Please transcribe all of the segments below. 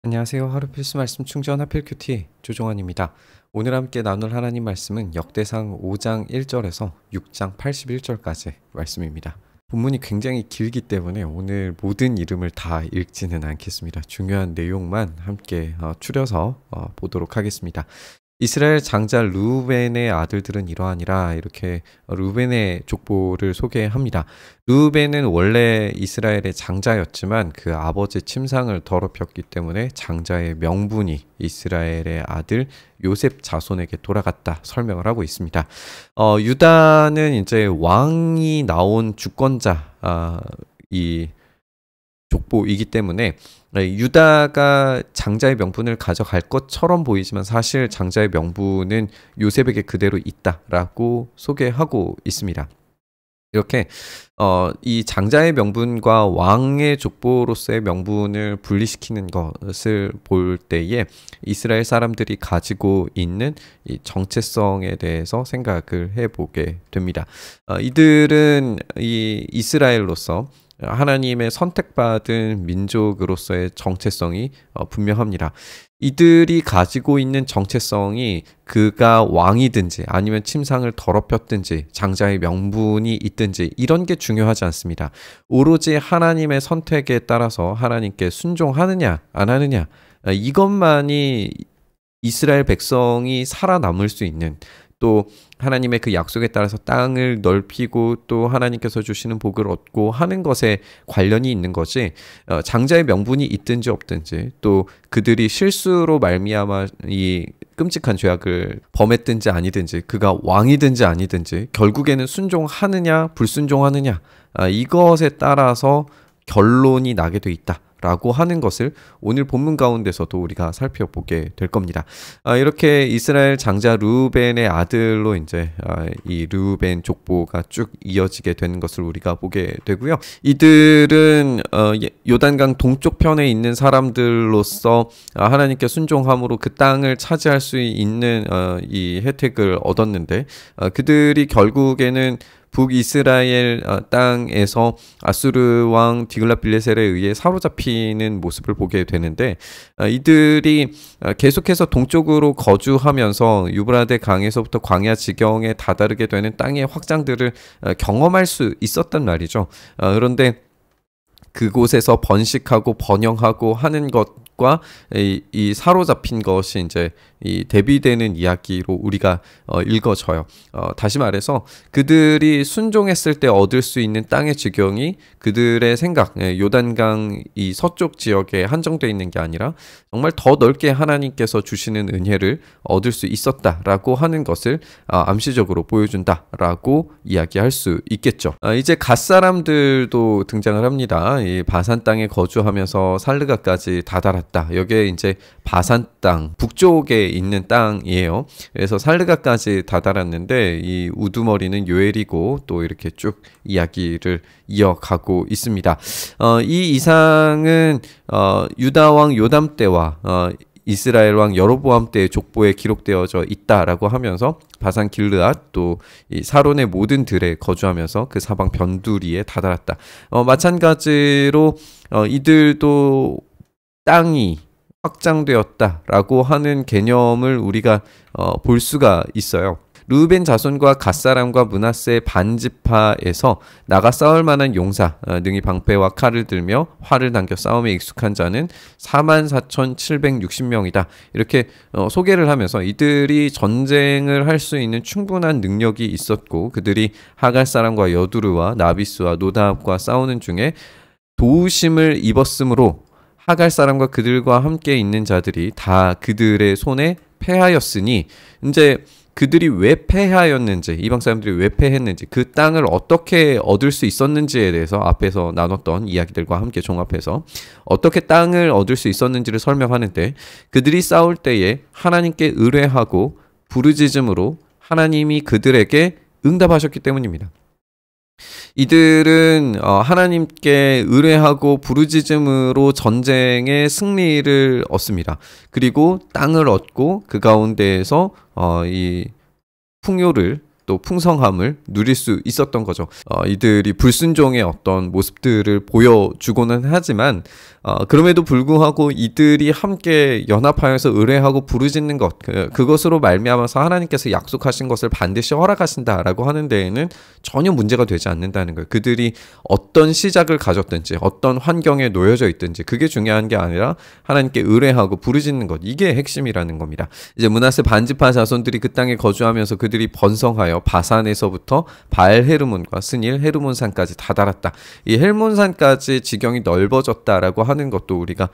안녕하세요. 하루 필수 말씀 충전 하필 큐티 조종환입니다. 오늘 함께 나눌 하나님 말씀은 역대상 5장 1절에서 6장 81절까지 말씀입니다. 본문이 굉장히 길기 때문에 오늘 모든 이름을 다 읽지는 않겠습니다. 중요한 내용만 함께 추려서 보도록 하겠습니다. 이스라엘 장자 르우벤의 아들들은 이러하니라, 이렇게 르우벤의 족보를 소개합니다. 르우벤은 원래 이스라엘의 장자였지만 그 아버지 침상을 더럽혔기 때문에 장자의 명분이 이스라엘의 아들 요셉 자손에게 돌아갔다 설명을 하고 있습니다. 유다는 이제 왕이 나온 주권자 이 족보이기 때문에 유다가 장자의 명분을 가져갈 것처럼 보이지만 사실 장자의 명분은 요셉에게 그대로 있다라고 소개하고 있습니다. 이렇게 이 장자의 명분과 왕의 족보로서의 명분을 분리시키는 것을 볼 때에 이스라엘 사람들이 가지고 있는 이 정체성에 대해서 생각을 해보게 됩니다. 이들은 이 이스라엘로서 하나님의 선택받은 민족으로서의 정체성이 분명합니다. 이들이 가지고 있는 정체성이 그가 왕이든지 아니면 침상을 더럽혔든지 장자의 명분이 있든지 이런 게 중요하지 않습니다. 오로지 하나님의 선택에 따라서 하나님께 순종하느냐 안 하느냐, 이것만이 이스라엘 백성이 살아남을 수 있는, 또 하나님의 그 약속에 따라서 땅을 넓히고 또 하나님께서 주시는 복을 얻고 하는 것에 관련이 있는 거지, 장자의 명분이 있든지 없든지 또 그들이 실수로 말미암아 이 끔찍한 죄악을 범했든지 아니든지 그가 왕이든지 아니든지 결국에는 순종하느냐 불순종하느냐, 이것에 따라서 결론이 나게 돼 있다 라고 하는 것을 오늘 본문 가운데서도 우리가 살펴보게 될 겁니다. 이렇게 이스라엘 장자 르우벤의 아들로 이제 이 르우벤 족보가 쭉 이어지게 되는 것을 우리가 보게 되고요. 이들은 요단강 동쪽 편에 있는 사람들로서 하나님께 순종함으로 그 땅을 차지할 수 있는 이 혜택을 얻었는데, 그들이 결국에는 북이스라엘 땅에서 아수르 왕 디글랏빌레셀에 의해 사로잡히는 모습을 보게 되는데, 이들이 계속해서 동쪽으로 거주하면서 유브라데 강에서부터 광야 지경에 다다르게 되는 땅의 확장들을 경험할 수 있었단 말이죠. 그런데 그곳에서 번식하고 번영하고 하는 것과 이 사로잡힌 것이 이제 이 대비되는 이야기로 우리가 읽어져요. 다시 말해서 그들이 순종했을 때 얻을 수 있는 땅의 지경이 그들의 생각, 요단강 이 서쪽 지역에 한정되어 있는 게 아니라 정말 더 넓게 하나님께서 주시는 은혜를 얻을 수 있었다라고 하는 것을 암시적으로 보여준다라고 이야기할 수 있겠죠. 이제 갓 사람들도 등장을 합니다. 이 바산 땅에 거주하면서 살르가까지 다다랐다. 여기에 이제 바산 땅 북쪽에 있는 땅이에요. 그래서 살르가까지 다다랐는데 이 우두머리는 요엘이고 또 이렇게 쭉 이야기를 이어가고 있습니다. 이 이상은 유다 왕 요담 때와 이스라엘 왕 여로보암 때의 족보에 기록되어져 있다라고 하면서 바산 길르앗 또 이 사론의 모든 들에 거주하면서 그 사방 변두리에 다다랐다. 마찬가지로 이들도 땅이 확장되었다라고 하는 개념을 우리가 볼 수가 있어요. 르우벤 자손과 갓사람과 므낫세 반지파에서 나가 싸울 만한 용사, 능히 방패와 칼을 들며 활을 당겨 싸움에 익숙한 자는 44,760명이다. 이렇게 소개를 하면서 이들이 전쟁을 할 수 있는 충분한 능력이 있었고, 그들이 하갈 사람과 여두르와 나비스와 노다합과 싸우는 중에 도우심을 입었으므로 하갈 사람과 그들과 함께 있는 자들이 다 그들의 손에 패하였으니, 이제 그들이 왜 패하였는지, 이방 사람들이 왜 패했는지, 그 땅을 어떻게 얻을 수 있었는지에 대해서 앞에서 나눴던 이야기들과 함께 종합해서 어떻게 땅을 얻을 수 있었는지를 설명하는데, 그들이 싸울 때에 하나님께 의뢰하고 부르짖음으로 하나님이 그들에게 응답하셨기 때문입니다. 이들은 하나님께 의뢰하고 부르짖음으로 전쟁의 승리를 얻습니다. 그리고 땅을 얻고 그 가운데에서 이 풍요를 또 풍성함을 누릴 수 있었던 거죠. 이들이 불순종의 어떤 모습들을 보여주고는 하지만 그럼에도 불구하고 이들이 함께 연합하여서 의뢰하고 부르짖는 것, 그것으로 말미암아서 하나님께서 약속하신 것을 반드시 허락하신다라고 하는 데에는 전혀 문제가 되지 않는다는 거예요. 그들이 어떤 시작을 가졌든지 어떤 환경에 놓여져 있든지 그게 중요한 게 아니라 하나님께 의뢰하고 부르짖는 것, 이게 핵심이라는 겁니다. 이제 므낫세 반지파 자손들이 그 땅에 거주하면서 그들이 번성하여 바산에서부터 바알 헤르몬과 스닐 헤르몬산까지 다다랐다. 이 헬몬산까지 지경이 넓어졌다라고 하는 것도 우리가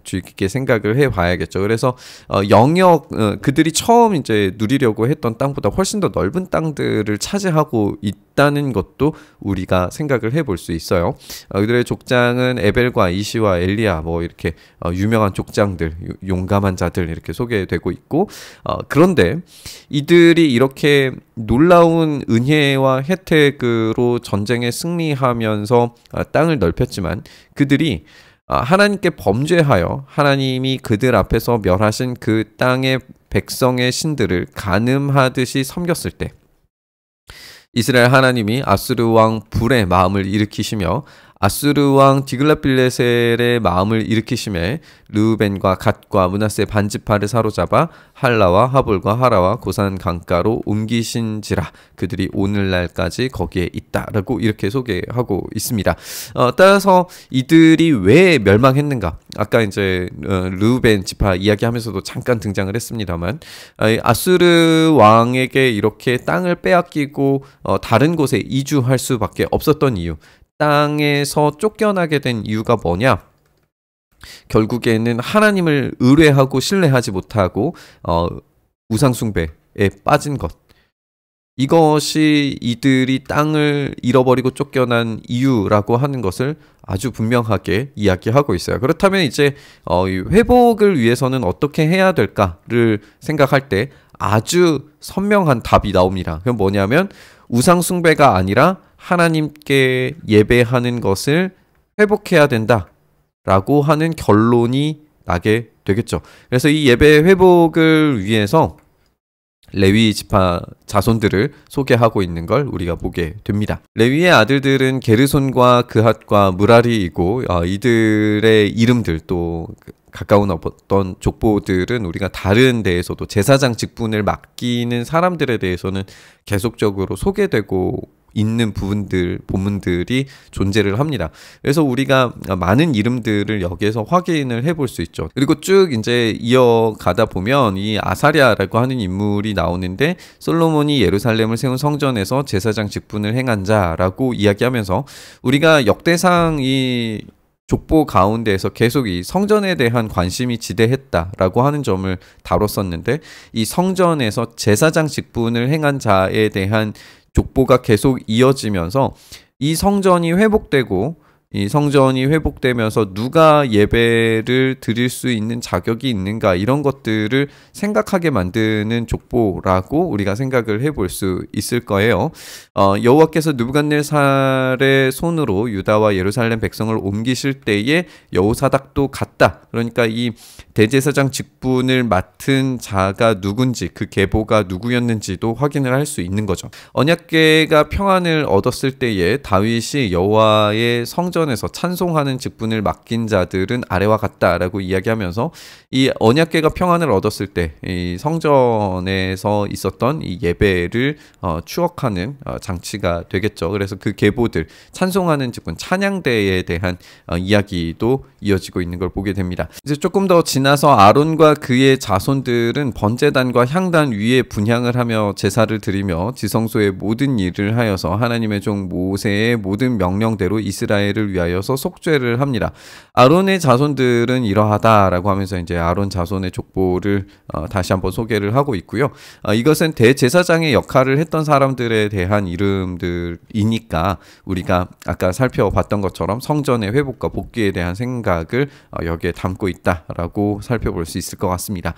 주의 깊게 생각을 해봐야겠죠. 그래서 영역 그들이 처음 이제 누리려고 했던 땅보다 훨씬 더 넓은 땅들을 차지하고 있다는 것도 우리가 생각을 해볼 수 있어요. 그들의 족장은 에벨과 이시와 엘리야 뭐 이렇게 유명한 족장들, 용감한 자들 이렇게 소개되고 있고, 그런데 이들이 이렇게 놀라운 은혜와 혜택으로 전쟁에 승리하면서 땅을 넓혔지만 그들이 하나님께 범죄하여 하나님이 그들 앞에서 멸하신 그 땅의 백성의 신들을 간음하듯이 섬겼을 때 이스라엘 하나님이 아수르 왕 불의 마음을 일으키시며 아수르 왕 디글랏빌레셀의 마음을 일으키심에 르우벤과 갓과 므낫세 반지파를 사로잡아 할라와 하볼과 하라와 고산 강가로 옮기신지라 그들이 오늘날까지 거기에 있다라고 이렇게 소개하고 있습니다. 따라서 이들이 왜 멸망했는가? 아까 이제 르우벤 지파 이야기하면서도 잠깐 등장을 했습니다만 아수르 왕에게 이렇게 땅을 빼앗기고 다른 곳에 이주할 수밖에 없었던 이유, 땅에서 쫓겨나게 된 이유가 뭐냐? 결국에는 하나님을 의뢰하고 신뢰하지 못하고 우상숭배에 빠진 것. 이것이 이들이 땅을 잃어버리고 쫓겨난 이유라고 하는 것을 아주 분명하게 이야기하고 있어요. 그렇다면 이제 회복을 위해서는 어떻게 해야 될까를 생각할 때 아주 선명한 답이 나옵니다. 그건 뭐냐면 우상숭배가 아니라 하나님께 예배하는 것을 회복해야 된다라고 하는 결론이 나게 되겠죠. 그래서 이 예배 회복을 위해서 레위 지파 자손들을 소개하고 있는 걸 우리가 보게 됩니다. 레위의 아들들은 게르손과 그핫과 무라리이고 이들의 이름들 또 가까운 어떤 족보들은 우리가 다른 데에서도 제사장 직분을 맡기는 사람들에 대해서는 계속적으로 소개되고 있는 본문들이 존재를 합니다. 그래서 우리가 많은 이름들을 여기에서 확인을 해볼 수 있죠. 그리고 쭉 이제 이어가다 보면 이 아사랴라고 하는 인물이 나오는데 솔로몬이 예루살렘을 세운 성전에서 제사장 직분을 행한 자라고 이야기하면서 우리가 역대상 이 족보 가운데에서 계속 이 성전에 대한 관심이 지대했다라고 하는 점을 다뤘었는데 이 성전에서 제사장 직분을 행한 자에 대한 족보가 계속 이어지면서 이 성전이 회복되면서 누가 예배를 드릴 수 있는 자격이 있는가 이런 것들을 생각하게 만드는 족보라고 우리가 생각을 해볼 수 있을 거예요. 여호와께서 느부갓네살의 손으로 유다와 예루살렘 백성을 옮기실 때에 여호사닥도 갔다. 그러니까 이 대제사장 직분을 맡은 자가 누군지 그 계보가 누구였는지도 확인을 할 수 있는 거죠. 언약궤가 평안을 얻었을 때에 다윗이 여호와의 성전에서 찬송하는 직분을 맡긴 자들은 아래와 같다라고 이야기하면서 이 언약궤가 평안을 얻었을 때 이 성전에서 있었던 이 예배를 추억하는 장치가 되겠죠. 그래서 그 계보들 찬송하는 직분 찬양대에 대한 이야기도 이어지고 있는 걸 보게 됩니다. 이제 조금 더 지나서 아론과 그의 자손들은 번제단과 향단 위에 분향을 하며 제사를 드리며 지성소의 모든 일을 하여서 하나님의 종 모세의 모든 명령대로 이스라엘을 위하여서 속죄를 합니다. 아론의 자손들은 이러하다라고 하면서 이제 아론 자손의 족보를 다시 한번 소개를 하고 있고요. 이것은 대제사장의 역할을 했던 사람들에 대한 이름들이니까 우리가 아까 살펴봤던 것처럼 성전의 회복과 복귀에 대한 생각을 여기에 담고 있다라고 살펴볼 수 있을 것 같습니다.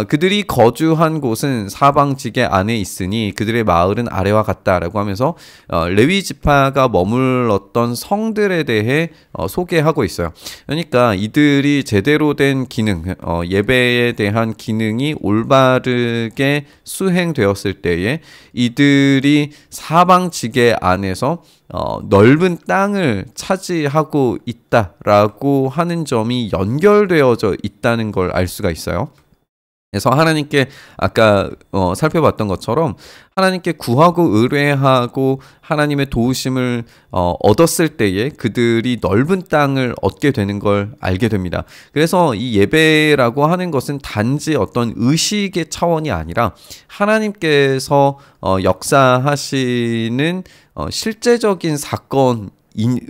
그들이 거주한 곳은 사방지계 안에 있으니 그들의 마을은 아래와 같다라고 하면서 레위 지파가 머물렀던 성들에 대해 소개하고 있어요. 그러니까 이들이 제대로 된 기능, 예배에 대한 기능이 올바르게 수행되었을 때에 이들이 사방 지계 안에서 넓은 땅을 차지하고 있다라고 하는 점이 연결되어져 있다는 걸 알 수가 있어요. 그래서 하나님께 아까 살펴봤던 것처럼 하나님께 구하고 의뢰하고 하나님의 도우심을 얻었을 때에 그들이 넓은 땅을 얻게 되는 걸 알게 됩니다. 그래서 이 예배라고 하는 것은 단지 어떤 의식의 차원이 아니라 하나님께서 역사하시는 실제적인 사건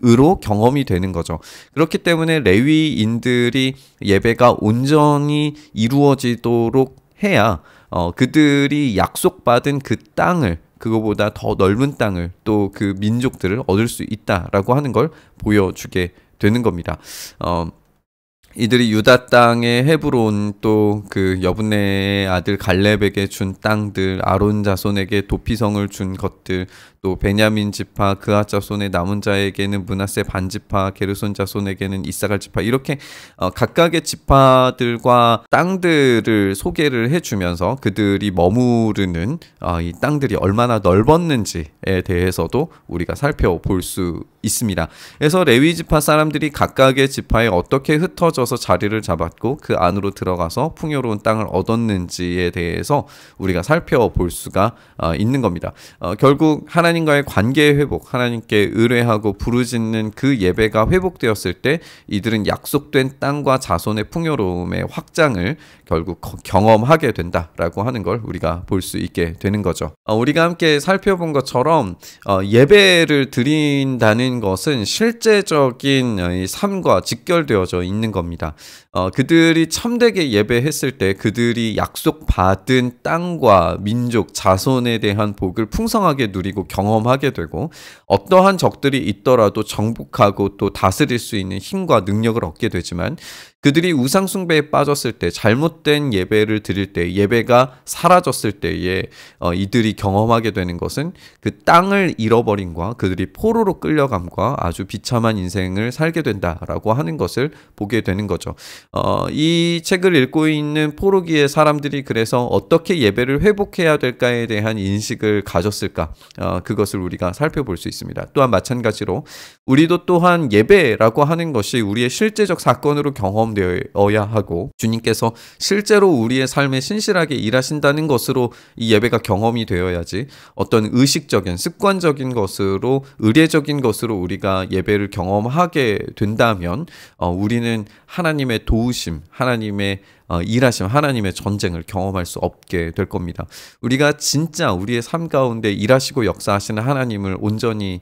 으로 경험이 되는 거죠. 그렇기 때문에 레위인들이 예배가 온전히 이루어지도록 해야 그들이 약속받은 그 땅을, 그거보다 더 넓은 땅을, 또 그 민족들을 얻을 수 있다라고 하는 걸 보여주게 되는 겁니다. 이들이 유다 땅의 헤브론, 또 그 여분네의 아들 갈렙에게 준 땅들, 아론 자손에게 도피성을 준 것들, 또 베냐민 지파 그앗 자손의 남은 자에게는 므낫세 반 지파, 게르손 자손에게는 이사갈 지파, 이렇게 각각의 지파들과 땅들을 소개를 해주면서 그들이 머무르는 이 땅들이 얼마나 넓었는지에 대해서도 우리가 살펴볼 수 있습니다. 그래서 레위 지파 사람들이 각각의 지파에 어떻게 흩어져서 자리를 잡았고 그 안으로 들어가서 풍요로운 땅을 얻었는지에 대해서 우리가 살펴볼 수가 있는 겁니다. 결국 하나님과의 관계 회복, 하나님께 의뢰하고 부르짖는 그 예배가 회복되었을 때 이들은 약속된 땅과 자손의 풍요로움의 확장을 결국 경험하게 된다라고 하는 걸 우리가 볼 수 있게 되는 거죠. 우리가 함께 살펴본 것처럼 예배를 드린다는 것은 실제적인 삶과 직결되어져 있는 겁니다. 그들이 참되게 예배했을 때 그들이 약속받은 땅과 민족, 자손에 대한 복을 풍성하게 누리고 경험하게 되고, 어떠한 적들이 있더라도 정복하고 또 다스릴 수 있는 힘과 능력을 얻게 되지만, 그들이 우상 숭배에 빠졌을 때, 잘못된 예배를 드릴 때, 예배가 사라졌을 때에 이들이 경험하게 되는 것은 그 땅을 잃어버림과 그들이 포로로 끌려감과 아주 비참한 인생을 살게 된다라고 하는 것을 보게 되는 거죠. 이 책을 읽고 있는 포로기의 사람들이 그래서 어떻게 예배를 회복해야 될까에 대한 인식을 가졌을까, 그것을 우리가 살펴볼 수 있습니다. 또한 마찬가지로 우리도 또한 예배라고 하는 것이 우리의 실제적 사건으로 경험되어야 하고, 주님께서 실제로 우리의 삶에 신실하게 일하신다는 것으로 이 예배가 경험이 되어야지, 어떤 의식적인 습관적인 것으로, 의례적인 것으로 우리가 예배를 경험하게 된다면 우리는 하나님의 도우심, 하나님의 일하심, 하나님의 전쟁을 경험할 수 없게 될 겁니다. 우리가 진짜 우리의 삶 가운데 일하시고 역사하시는 하나님을 온전히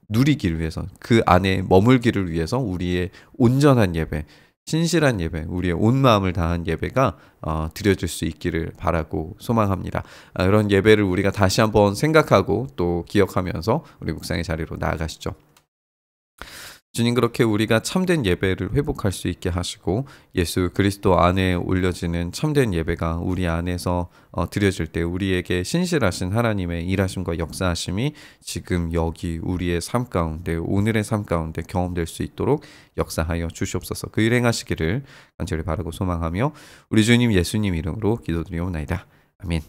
누리기를 위해서, 그 안에 머물기를 위해서 우리의 온전한 예배, 신실한 예배, 우리의 온 마음을 다한 예배가 드려질 수 있기를 바라고 소망합니다. 그런 예배를 우리가 다시 한번 생각하고 또 기억하면서 우리 묵상의 자리로 나아가시죠. 주님, 그렇게 우리가 참된 예배를 회복할 수 있게 하시고 예수 그리스도 안에 올려지는 참된 예배가 우리 안에서 드려질 때 우리에게 신실하신 하나님의 일하심과 역사하심이 지금 여기 우리의 삶 가운데, 오늘의 삶 가운데 경험될 수 있도록 역사하여 주시옵소서. 그 일 행하시기를 간절히 바라고 소망하며 우리 주님 예수님 이름으로 기도드리옵나이다. 아멘.